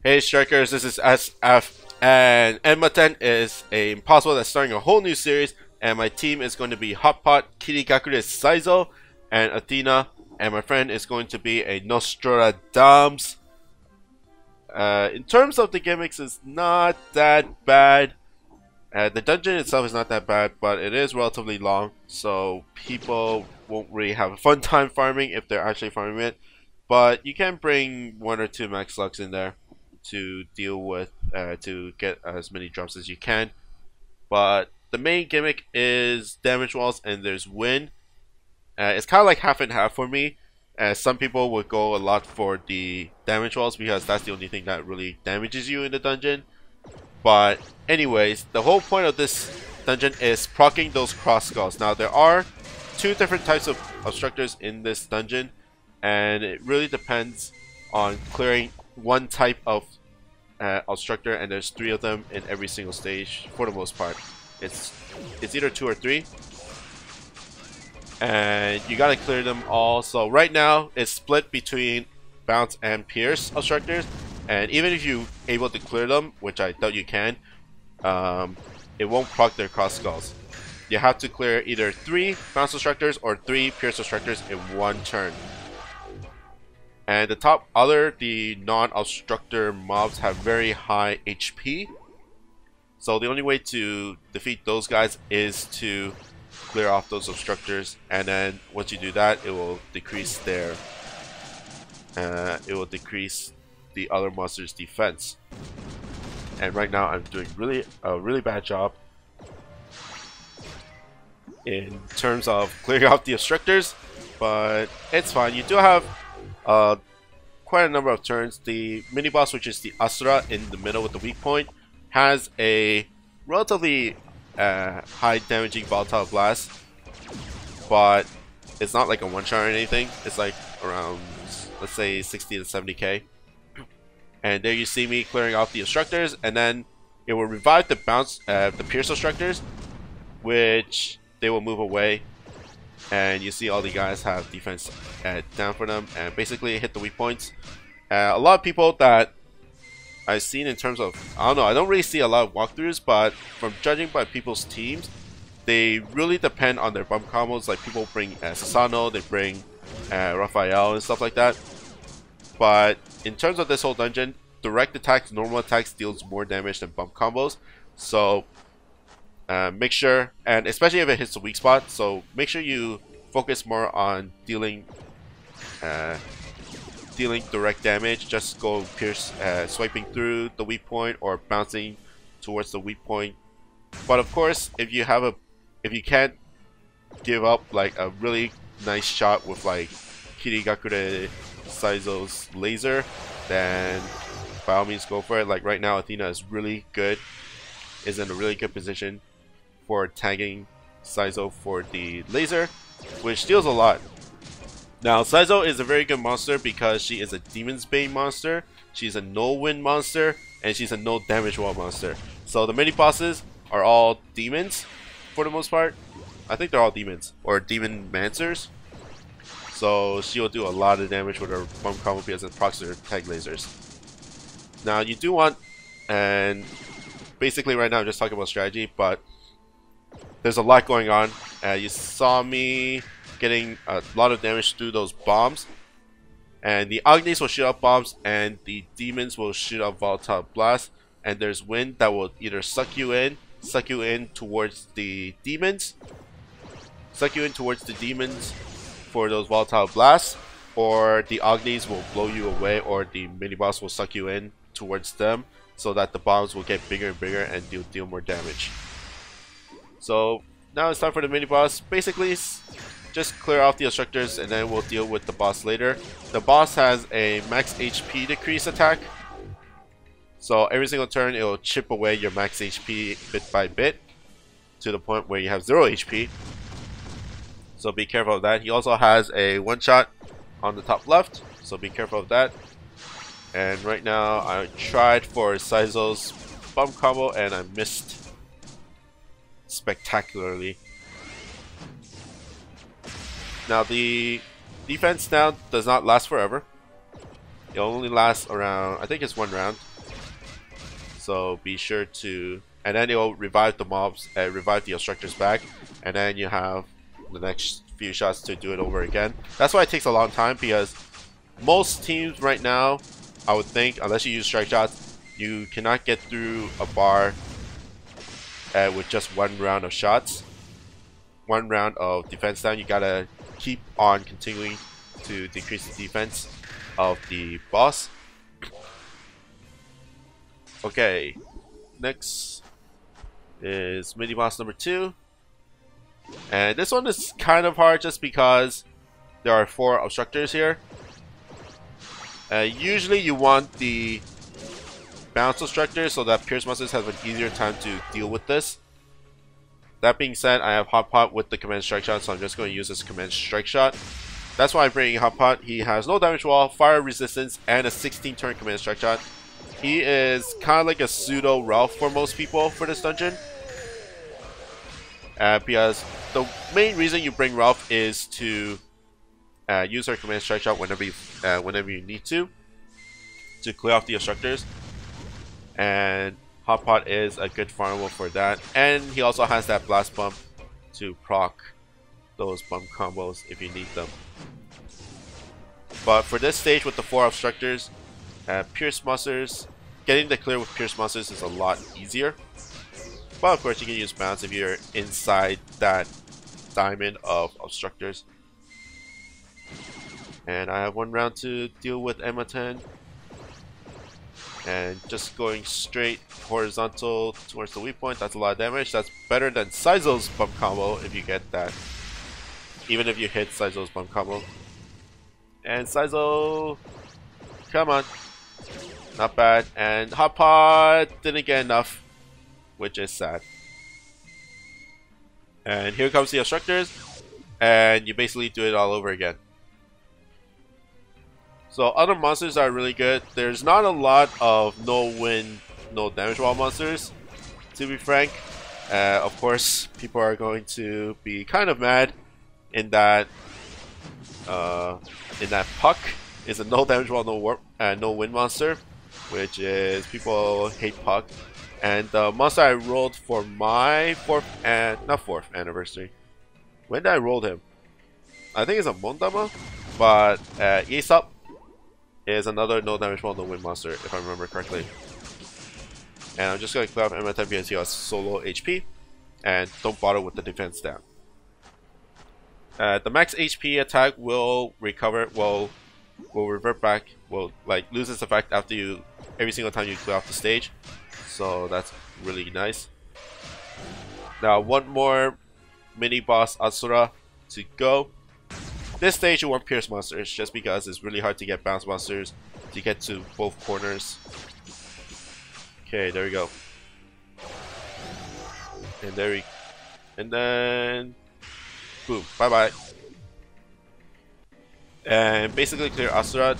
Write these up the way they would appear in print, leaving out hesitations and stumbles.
Hey Strikers, this is SF, and Enmaten is a impossible that's starting a whole new series, and my team is going to be Hotpot, Kirigakure Saizo, and Athena, and my friend is going to be a Nostradamus. In terms of the gimmicks, it's not that bad. The dungeon itself is not that bad, but it is relatively long, so people won't really have a fun time farming if they're actually farming it. But you can bring 1 or 2 max slugs in there to deal with, to get as many drops as you can. But the main gimmick is damage walls, and there's wind. It's kind of like half and half for me. Some people would go a lot for the damage walls because that's the only thing that really damages you in the dungeon. But anyways, the whole point of this dungeon is proccing those cross skulls. Now there are 2 different types of obstructors in this dungeon, and it really depends on clearing one type of obstructor, and there's 3 of them in every single stage for the most part. It's either 2 or 3, and you gotta clear them all. So right now it's split between bounce and pierce obstructors, and even if you're able to clear them, which I doubt you can, it won't proc their cross skulls. You have to clear either 3 bounce obstructors or 3 pierce obstructors in 1 turn. And the non-obstructor mobs have very high HP. So the only way to defeat those guys is to clear off those obstructors, and then once you do that, it will decrease their the other monsters' defense. And right now I'm doing a really bad job in terms of clearing out the obstructors, but it's fine. You do have quite a number of turns. The mini boss, which is the Asura in the middle with the weak point, has a relatively high damaging volatile blast, but it's not like a one-shot or anything. It's like around, let's say, 60 to 70k. And there you see me clearing out the obstructors, and then it will revive the pierce obstructors, which they will move away. And you see all the guys have defense down for them, and basically hit the weak points. A lot of people that I've seen in terms of, I don't know, I don't really see a lot of walkthroughs, but from judging by people's teams, they really depend on their bump combos. Like people bring Sasano, they bring Raphael and stuff like that. But in terms of this whole dungeon, direct attacks, normal attacks deals more damage than bump combos. So make sure, and especially if it hits the weak spot, so make sure you focus more on dealing direct damage. Just go pierce, swiping through the weak point or bouncing towards the weak point. But of course, if you can't give up like a really nice shot with like Kirigakure Saizo's laser, then by all means go for it. Like right now, Athena is in a really good position for tagging Saizo for the laser, which deals a lot. Now, Saizo is a very good monster because she is a Demon's Bane monster, she's a no-win monster, and she's a no-damage wall monster. So the mini-bosses are all demons, for the most part. I think they're all demons, or demon mancers. So she will do a lot of damage with her bump combo because it procs her tag lasers. Now you do want, and basically right now I'm just talking about strategy, but there's a lot going on. You saw me getting a lot of damage through those bombs, and the Agnis will shoot out bombs, and the demons will shoot out volatile blasts, and there's wind that will either suck you in towards the demons, for those volatile blasts, or the Agnis will blow you away, or the mini boss will suck you in towards them, so that the bombs will get bigger and bigger and deal more damage. So now it's time for the mini boss. Basically, just clear off the obstructors and then we'll deal with the boss later. The boss has a max HP decrease attack, so every single turn it will chip away your max HP bit by bit to the point where you have 0 HP. So be careful of that. He also has a one-shot on the top left, so be careful of that. And right now I tried for Saizo's bump combo and I missed spectacularly. Now the defense now does not last forever. It only lasts around, I think it's 1 round. So be sure to, and then it'll revive the mobs, revive the obstructors back, and then you have the next few shots to do it over again. That's why it takes a long time, because most teams right now, I would think, unless you use strike shots, you cannot get through a bar with just 1 round of shots. 1 round of defense down. You gotta keep on continuing to decrease the defense of the boss. Okay, next is mini boss number 2, and this one is kind of hard just because there are 4 obstructors here. Usually you want the bounce obstructor so that Pierce monsters have an easier time to deal with this. That being said, I have Hot Pot with the command strike shot, so I'm just going to use this command strike shot. That's why I'm bringing Hot Pot. He has no damage wall, fire resistance, and a 16 turn command strike shot. He is kind of like a pseudo Ralph for most people for this dungeon. Because the main reason you bring Ralph is to use her command strike shot whenever you need to clear off the obstructors. And Hot Pot is a good farmable for that. And he also has that blast bump to proc those bump combos if you need them. But for this stage with the 4 obstructors, Pierce monsters, getting the clear with Pierce monsters is a lot easier. But of course you can use bounce if you're inside that diamond of obstructors. And I have 1 round to deal with Enmaten. And just going straight horizontal towards the weak point, that's a lot of damage. That's better than Saizo's bump combo if you get that. Even if you hit Saizo's bump combo. And Saizo, come on. Not bad. And Hot Pot didn't get enough, which is sad. And here comes the obstructors. And you basically do it all over again. So other monsters are really good. There's not a lot of no win, no damage wall monsters, to be frank. Of course, people are going to be kind of mad in that Puck is a no damage wall, no win monster, which is people hate Puck. And the monster I rolled for my not 4th anniversary. When did I roll him? I think it's a Mondama, but Aesop is another no damage wall, no win monster, if I remember correctly. And I'm just going to clear off Enmaten because he has solo HP, and don't bother with the defense down. The max HP attack will recover, will revert back, will like lose its effect after every single time you clear off the stage. So that's really nice. Now 1 more mini boss Asura to go. This stage you want Pierce monsters just because it's really hard to get bounce monsters to get to both corners. Okay, there we go. And then boom, bye bye. And basically clear Asura.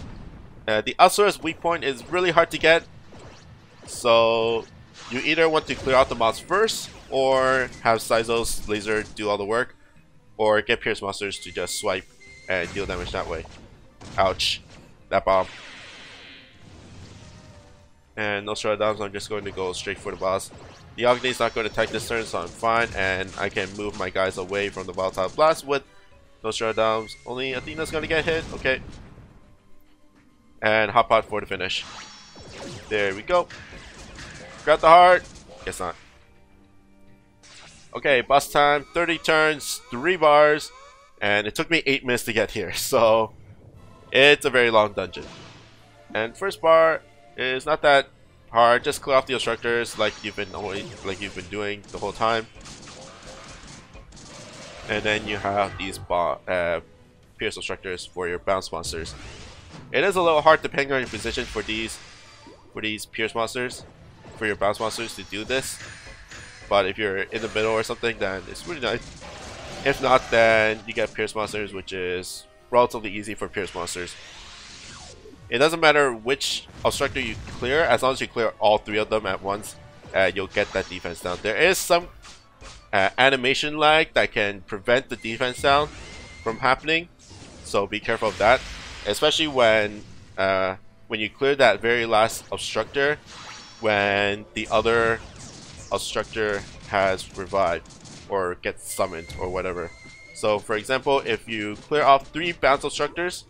The Asura's weak point is really hard to get, so you either want to clear out the mobs first, or have Saizo's laser do all the work, or get Pierce monsters to just swipe and deal damage that way. Ouch. That bomb. And Nostradamus, I'm just going to go straight for the boss. The Agni's not going to attack this turn, so I'm fine, and I can move my guys away from the volatile blast with Nostradamus. Only Athena's going to get hit. Okay. And Hot Pot for the finish. There we go. Grab the heart. Guess not. Okay, boss time. 30 turns, 3 bars. And it took me 8 minutes to get here, so it's a very long dungeon. And first bar is not that hard. Just clear off the obstructors like you've been doing the whole time. And then you have these Pierce obstructors for your bounce monsters. It is a little hard depending on your position for these Pierce monsters, for your bounce monsters to do this. But if you're in the middle or something, then it's really nice. If not, then you get Pierce monsters, which is relatively easy for Pierce monsters. It doesn't matter which obstructor you clear, as long as you clear all 3 of them at once, you'll get that defense down. There is some animation lag that can prevent the defense down from happening, so be careful of that. Especially when when you clear that very last obstructor when the other obstructor has revived or gets summoned or whatever. So for example, if you clear off 3 bounce obstructors,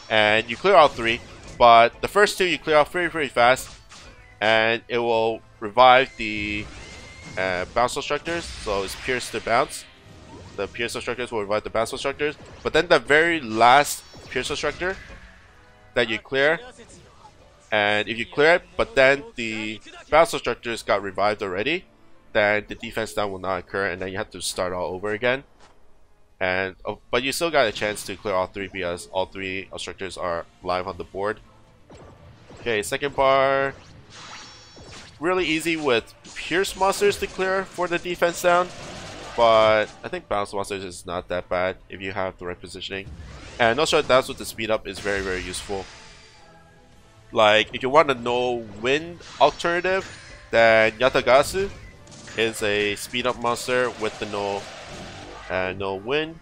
and you clear all 3, but the first 2 you clear off very fast, and it will revive the bounce obstructors. So it's pierce to bounce. The pierce obstructors will revive the bounce obstructors, but then the very last pierce obstructor that you clear, and if you clear it but then the bounce obstructors got revived already, then the defense down will not occur, and then you have to start all over again. And but you still got a chance to clear all 3 because all 3 obstructors are live on the board. Okay, second bar, really easy with pierce monsters to clear for the defense down, but I think bounce monsters is not that bad if you have the right positioning. And also that's with the speed up is very useful. Like if you want a no wind alternative, then Yatagasu is a speed up monster with the no wind,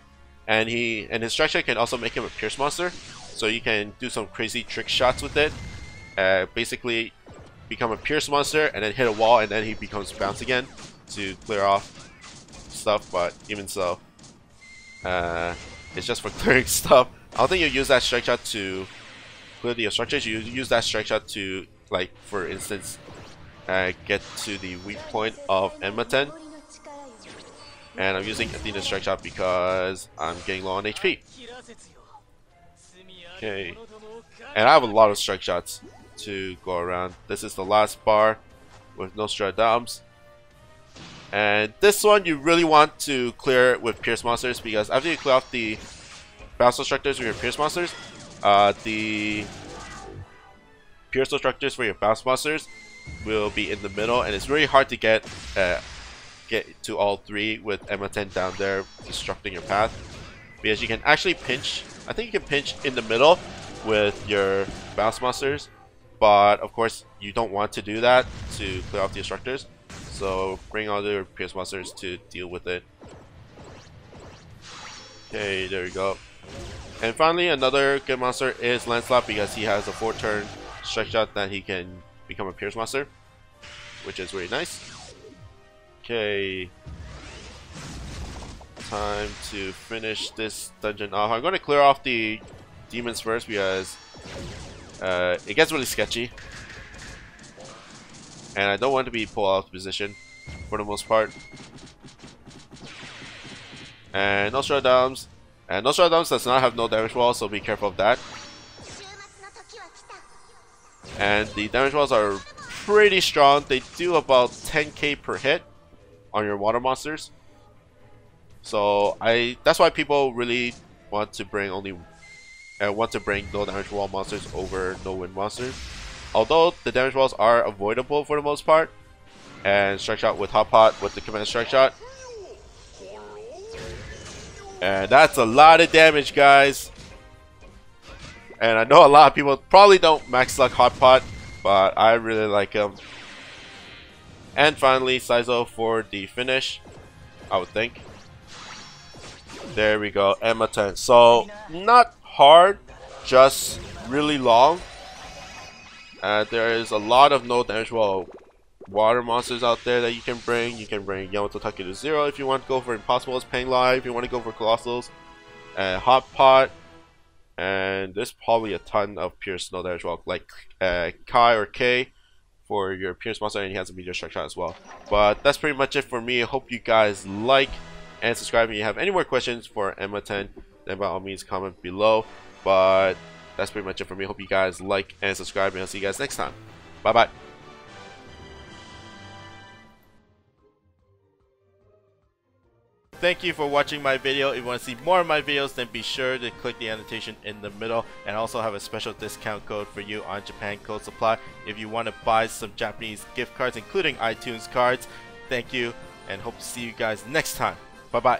and his structure can also make him a pierce monster, so you can do some crazy trick shots with it. Basically become a pierce monster and then hit a wall, and then he becomes bounce again to clear off stuff. But even so, it's just for clearing stuff. I don't think you use that strike shot to clear the obstructions. You use that strike shot to, like for instance, get to the weak point of Enmaten. And I'm using Athena's strike shot because I'm getting low on HP. Okay, and I have a lot of strike shots to go around. This is the last bar with Nostradamus. And this one you really want to clear with pierce monsters, because after you clear off the bounce obstructors with your pierce monsters, the pierce obstructors for your bounce monsters will be in the middle, and it's really hard to get to all 3 with Enmaten down there disrupting your path, because you can actually pinch. I think you can pinch in the middle with your bounce monsters, but of course you don't want to do that to clear off the obstructors, so bring all your pierce monsters to deal with it. Okay, there we go. And finally, another good monster is Lancelot, because he has a 4-turn strike shot that he can become a pierce monster, which is really nice. Okay, time to finish this dungeon off. I'm going to clear off the demons first because it gets really sketchy, and I don't want to be pulled out of position for the most part. And Nostradamus. And Nostradamus does not have no damage wall, so be careful of that. And the damage walls are pretty strong. They do about 10k per hit on your water monsters. So that's why people really want to bring no damage wall monsters over no wind monsters. Although the damage walls are avoidable for the most part. And strike shot with hot pot with the command strike shot. And that's a lot of damage, guys. And I know a lot of people probably don't max luck hot pot, but I really like him. And finally, Saizo for the finish, I would think. There we go, Enmaten. So, not hard, just really long. There is a lot of no damage wall water monsters out there that you can bring. You can bring Yamato Take to 0 if you want to go for Impossibles, Pain Live if you want to go for Colossals, Hot Pot, and there's probably a ton of Pierce no damage wall, like Kai or K for your Pierce monster, and he has a Meteor Strike Shot as well. But that's pretty much it for me. I hope you guys like and subscribe. If you have any more questions for Enmaten, then by all means comment below. But that's pretty much it for me. I hope you guys like and subscribe, and I'll see you guys next time. Bye bye. Thank you for watching my video. If you want to see more of my videos, then be sure to click the annotation in the middle, and I also have a special discount code for you on JapanCodeSupply if you want to buy some Japanese gift cards, including iTunes cards. Thank you, and hope to see you guys next time. Bye bye.